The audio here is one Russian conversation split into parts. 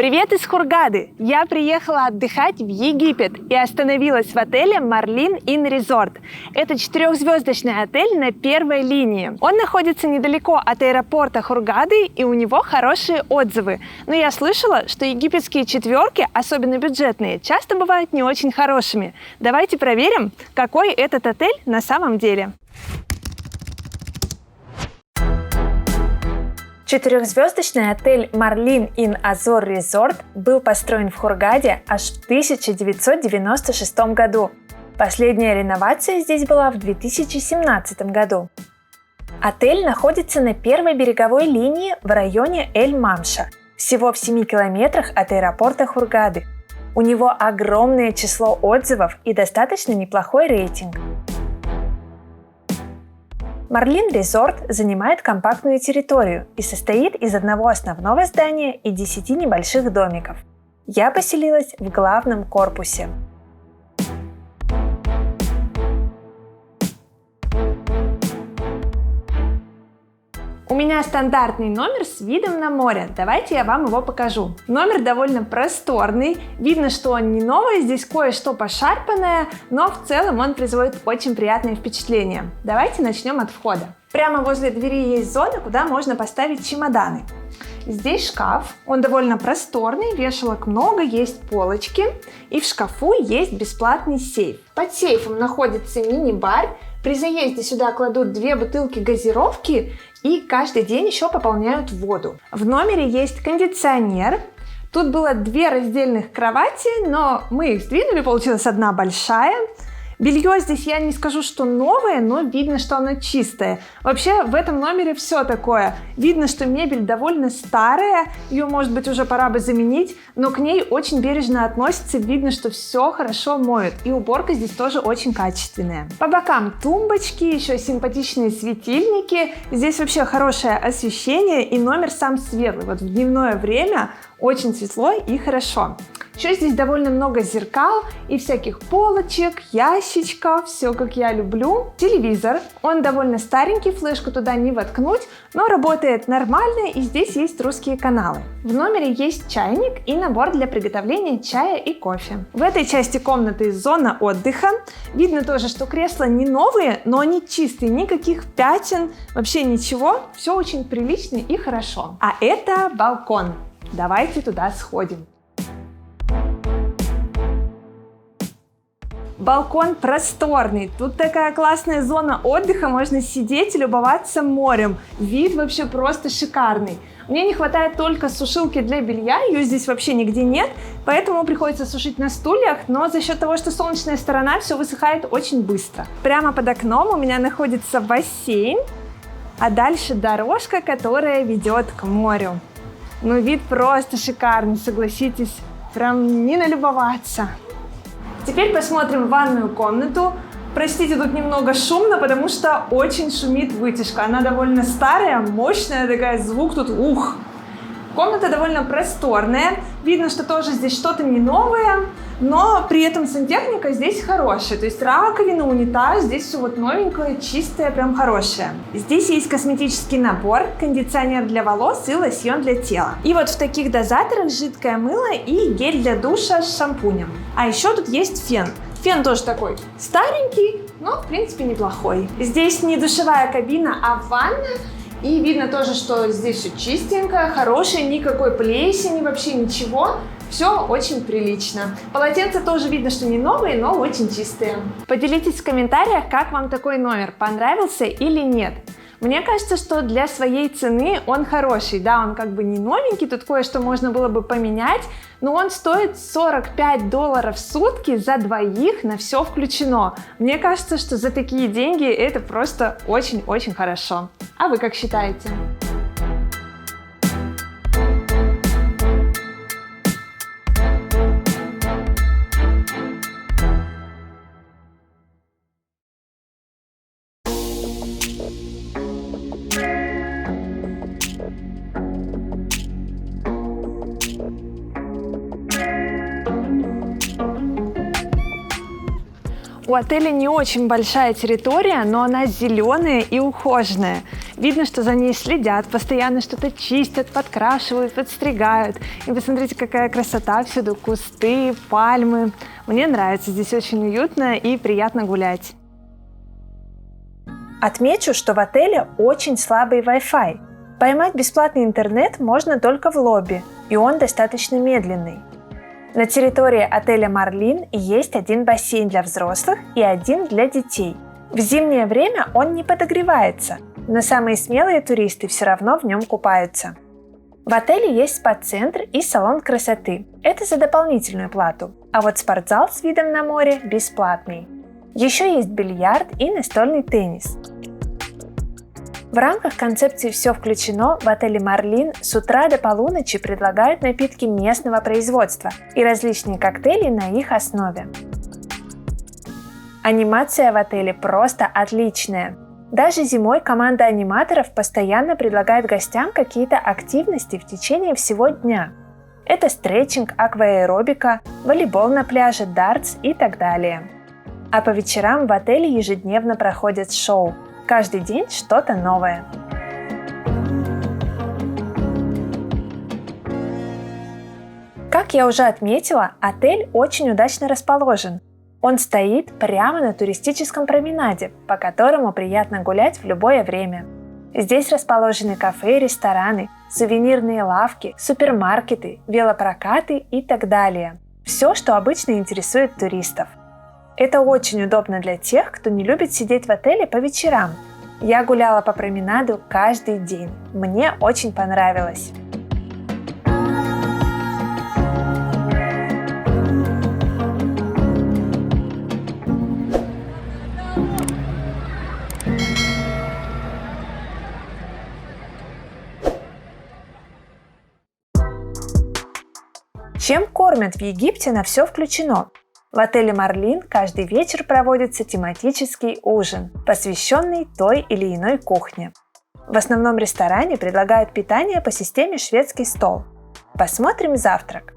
Привет из Хургады! Я приехала отдыхать в Египет и остановилась в отеле Marlin Inn Resort. Это 4-звездочный отель на первой линии. Он находится недалеко от аэропорта Хургады, и у него хорошие отзывы. Но я слышала, что египетские четверки, особенно бюджетные, часто бывают не очень хорошими. Давайте проверим, какой этот отель на самом деле. 4-звездочный отель Marlin Inn Azor Resort был построен в Хургаде аж в 1996 году. Последняя реновация здесь была в 2017 году. Отель находится на первой береговой линии в районе Эль-Мамша, всего в 7 километрах от аэропорта Хургады. У него огромное число отзывов и достаточно неплохой рейтинг. Marlin Resort занимает компактную территорию и состоит из одного основного здания и 10 небольших домиков. Я поселилась в главном корпусе. У меня стандартный номер с видом на море. Давайте я вам его покажу. Номер довольно просторный. Видно, что он не новый, здесь кое-что пошарпанное, но в целом он производит очень приятное впечатление. Давайте начнем от входа. Прямо возле двери есть зона, куда можно поставить чемоданы. Здесь шкаф, он довольно просторный, вешалок много, есть полочки, и в шкафу есть бесплатный сейф. Под сейфом находится мини-бар. При заезде сюда кладут 2 бутылки газировки и каждый день еще пополняют воду. В номере есть кондиционер. Тут было 2 раздельных кровати, но мы их сдвинули, получилась одна большая. Белье здесь я не скажу, что новое, но видно, что оно чистое. Вообще в этом номере все такое. Видно, что мебель довольно старая, ее, может быть, уже пора бы заменить, но к ней очень бережно относятся, видно, что все хорошо моют. И уборка здесь тоже очень качественная. По бокам тумбочки, еще симпатичные светильники. Здесь вообще хорошее освещение, и номер сам светлый. Вот в дневное время очень светло и хорошо. Еще здесь довольно много зеркал и всяких полочек, ящичков, все как я люблю. Телевизор, он довольно старенький, флешку туда не воткнуть, но работает нормально, и здесь есть русские каналы. В номере есть чайник и набор для приготовления чая и кофе. В этой части комнаты зона отдыха. Видно тоже, что кресла не новые, но они чистые, никаких пятен, вообще ничего, все очень прилично и хорошо. А это балкон. Давайте туда сходим. Балкон просторный, тут такая классная зона отдыха, можно сидеть и любоваться морем. Вид вообще просто шикарный. Мне не хватает только сушилки для белья, ее здесь вообще нигде нет, поэтому приходится сушить на стульях, но за счет того, что солнечная сторона, все высыхает очень быстро. Прямо под окном у меня находится бассейн, а дальше дорожка, которая ведет к морю. Ну, вид просто шикарный, согласитесь, прям не налюбоваться. Теперь посмотрим ванную комнату. Простите, тут немного шумно, потому что очень шумит вытяжка. Она довольно старая, мощная такая, звук тут ух. Комната довольно просторная. Видно, что тоже здесь что-то не новое, но при этом сантехника здесь хорошая. То есть раковина, унитаз, здесь все вот новенькое, чистое, прям хорошее. Здесь есть косметический набор, кондиционер для волос и лосьон для тела. И вот в таких дозаторах жидкое мыло и гель для душа с шампунем. А еще тут есть фен. Фен тоже такой старенький, но в принципе неплохой. Здесь не душевая кабина, а ванна. И видно тоже, что здесь все чистенько, хорошее, никакой плесени, вообще ничего. Все очень прилично. Полотенца тоже видно, что не новые, но очень чистые. Поделитесь в комментариях, как вам такой номер, понравился или нет. Мне кажется, что для своей цены он хороший. Да, он как бы не новенький, тут кое-что можно было бы поменять, но он стоит $45 в сутки за двоих, на все включено. Мне кажется, что за такие деньги это просто очень-очень хорошо. А вы как считаете? У отеля не очень большая территория, но она зеленая и ухоженная. Видно, что за ней следят, постоянно что-то чистят, подкрашивают, подстригают. И посмотрите, какая красота всюду, кусты, пальмы. Мне нравится, здесь очень уютно и приятно гулять. Отмечу, что в отеле очень слабый Wi-Fi. Поймать бесплатный интернет можно только в лобби, и он достаточно медленный. На территории отеля Марлин есть один бассейн для взрослых и один для детей. В зимнее время он не подогревается, но самые смелые туристы все равно в нем купаются. В отеле есть спа-центр и салон красоты. Это за дополнительную плату, а вот спортзал с видом на море бесплатный. Еще есть бильярд и настольный теннис. В рамках концепции «Все включено» в отеле Марлин с утра до полуночи предлагают напитки местного производства и различные коктейли на их основе. Анимация в отеле просто отличная. Даже зимой команда аниматоров постоянно предлагает гостям какие-то активности в течение всего дня. Это стретчинг, акваэробика, волейбол на пляже, дартс и так далее. А по вечерам в отеле ежедневно проходят шоу. Каждый день что-то новое. Как я уже отметила, отель очень удачно расположен. Он стоит прямо на туристическом променаде, по которому приятно гулять в любое время. Здесь расположены кафе, рестораны, сувенирные лавки, супермаркеты, велопрокаты и так далее. Все, что обычно интересует туристов. Это очень удобно для тех, кто не любит сидеть в отеле по вечерам. Я гуляла по променаду каждый день. Мне очень понравилось. Чем кормят в Египте на «Все включено»? В отеле Марлин каждый вечер проводится тематический ужин, посвященный той или иной кухне. В основном ресторане предлагают питание по системе «Шведский стол». Посмотрим завтрак.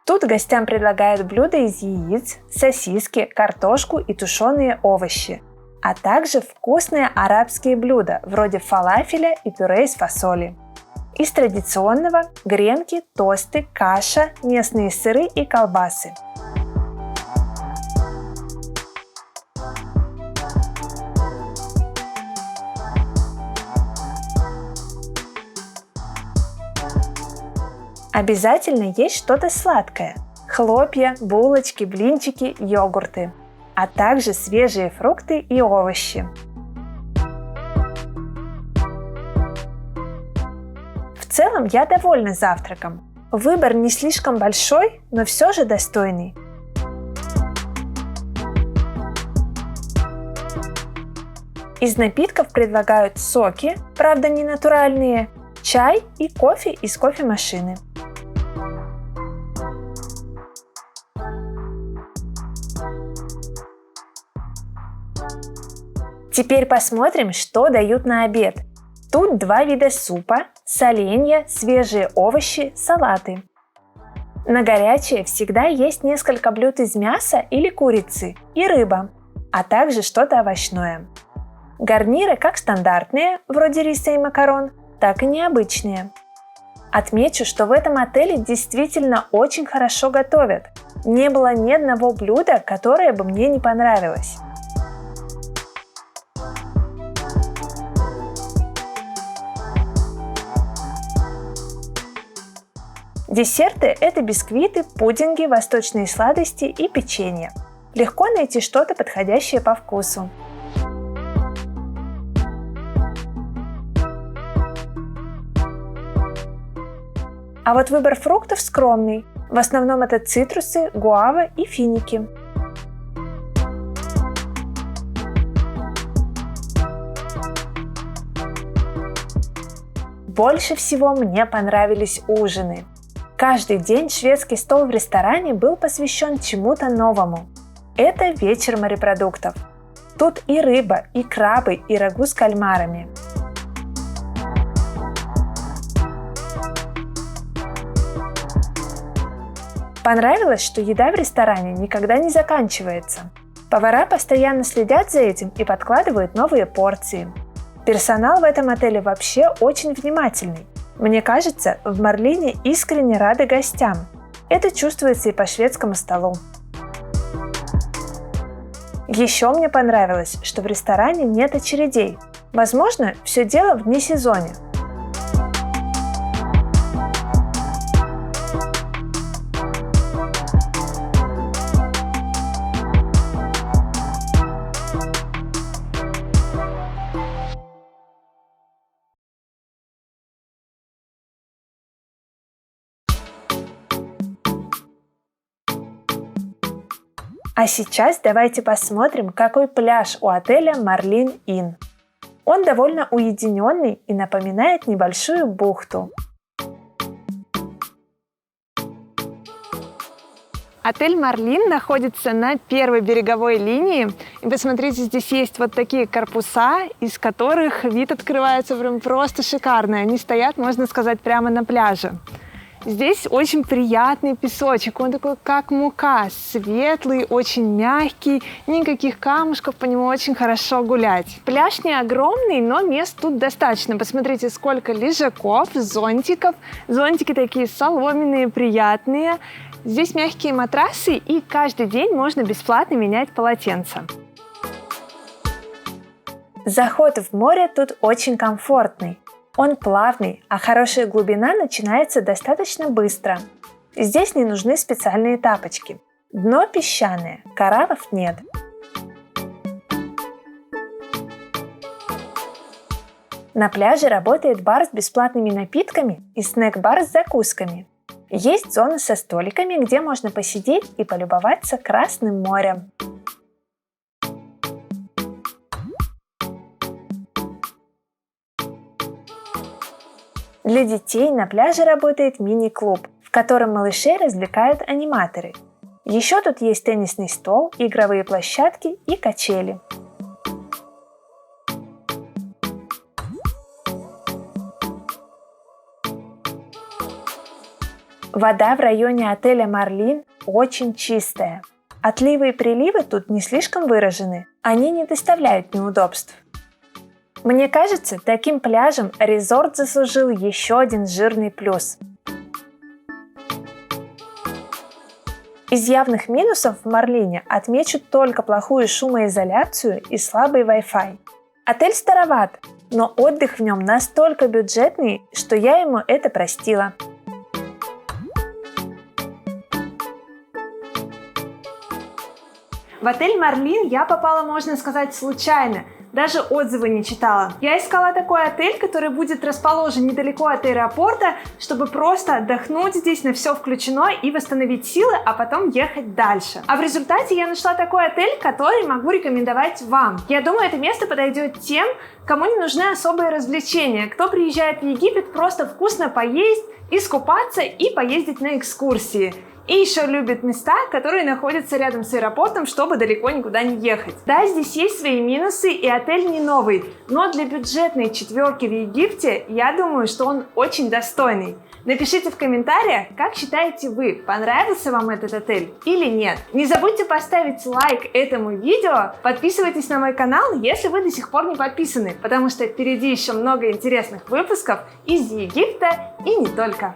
Тут гостям предлагают блюда из яиц, сосиски, картошку и тушеные овощи, а также вкусные арабские блюда вроде фалафеля и пюре из фасоли. Из традиционного – гренки, тосты, каша, местные сыры и колбасы. Обязательно есть что-то сладкое – хлопья, булочки, блинчики, йогурты, а также свежие фрукты и овощи. В целом я довольна завтраком. Выбор не слишком большой, но все же достойный. Из напитков предлагают соки, правда не натуральные, чай и кофе из кофемашины. Теперь посмотрим, что дают на обед. Тут два вида супа, соленья, свежие овощи, салаты. На горячее всегда есть несколько блюд из мяса или курицы и рыба, а также что-то овощное. Гарниры как стандартные, вроде риса и макарон, так и необычные. Отмечу, что в этом отеле действительно очень хорошо готовят. Не было ни одного блюда, которое бы мне не понравилось. Десерты – это бисквиты, пудинги, восточные сладости и печенье. Легко найти что-то подходящее по вкусу. А вот выбор фруктов скромный. В основном это цитрусы, гуава и финики. Больше всего мне понравились ужины. Каждый день шведский стол в ресторане был посвящен чему-то новому. Это вечер морепродуктов. Тут и рыба, и крабы, и рагу с кальмарами. Понравилось, что еда в ресторане никогда не заканчивается. Повара постоянно следят за этим и подкладывают новые порции. Персонал в этом отеле вообще очень внимательный. Мне кажется, в Марлине искренне рады гостям. Это чувствуется и по шведскому столу. Еще мне понравилось, что в ресторане нет очередей. Возможно, все дело в дне-сезоне. А сейчас давайте посмотрим, какой пляж у отеля Marlin Inn. Он довольно уединенный и напоминает небольшую бухту. Отель Marlin находится на первой береговой линии. И посмотрите, здесь есть вот такие корпуса, из которых вид открывается прям просто шикарный. Они стоят, можно сказать, прямо на пляже. Здесь очень приятный песочек, он такой как мука, светлый, очень мягкий, никаких камушков, по нему очень хорошо гулять. Пляж не огромный, но мест тут достаточно. Посмотрите, сколько лежаков, зонтиков. Зонтики такие соломенные, приятные. Здесь мягкие матрасы, и каждый день можно бесплатно менять полотенца. Заход в море тут очень комфортный. Он плавный, а хорошая глубина начинается достаточно быстро. Здесь не нужны специальные тапочки. Дно песчаное, кораллов нет. На пляже работает бар с бесплатными напитками и снэк-бар с закусками. Есть зона со столиками, где можно посидеть и полюбоваться Красным морем. Для детей на пляже работает мини-клуб, в котором малышей развлекают аниматоры. Еще тут есть теннисный стол, игровые площадки и качели. Вода в районе отеля Marlin очень чистая. Отливы и приливы тут не слишком выражены, они не доставляют неудобств. Мне кажется, таким пляжем резорт заслужил еще один жирный плюс. Из явных минусов в Марлине отмечу только плохую шумоизоляцию и слабый Wi-Fi. Отель староват, но отдых в нем настолько бюджетный, что я ему это простила. В отель Marlin я попала, можно сказать, случайно. Даже отзывы не читала. Я искала такой отель, который будет расположен недалеко от аэропорта, чтобы просто отдохнуть здесь, на все включено и восстановить силы, а потом ехать дальше. А в результате я нашла такой отель, который могу рекомендовать вам. Я думаю, это место подойдет тем, кому не нужны особые развлечения, кто приезжает в Египет просто вкусно поесть, искупаться и поездить на экскурсии. И еще любит места, которые находятся рядом с аэропортом, чтобы далеко никуда не ехать. Да, здесь есть свои минусы, и отель не новый, но для бюджетной четверки в Египте, я думаю, что он очень достойный. Напишите в комментариях, как считаете вы, понравился вам этот отель или нет. Не забудьте поставить лайк этому видео, подписывайтесь на мой канал, если вы до сих пор не подписаны, потому что впереди еще много интересных выпусков из Египта и не только.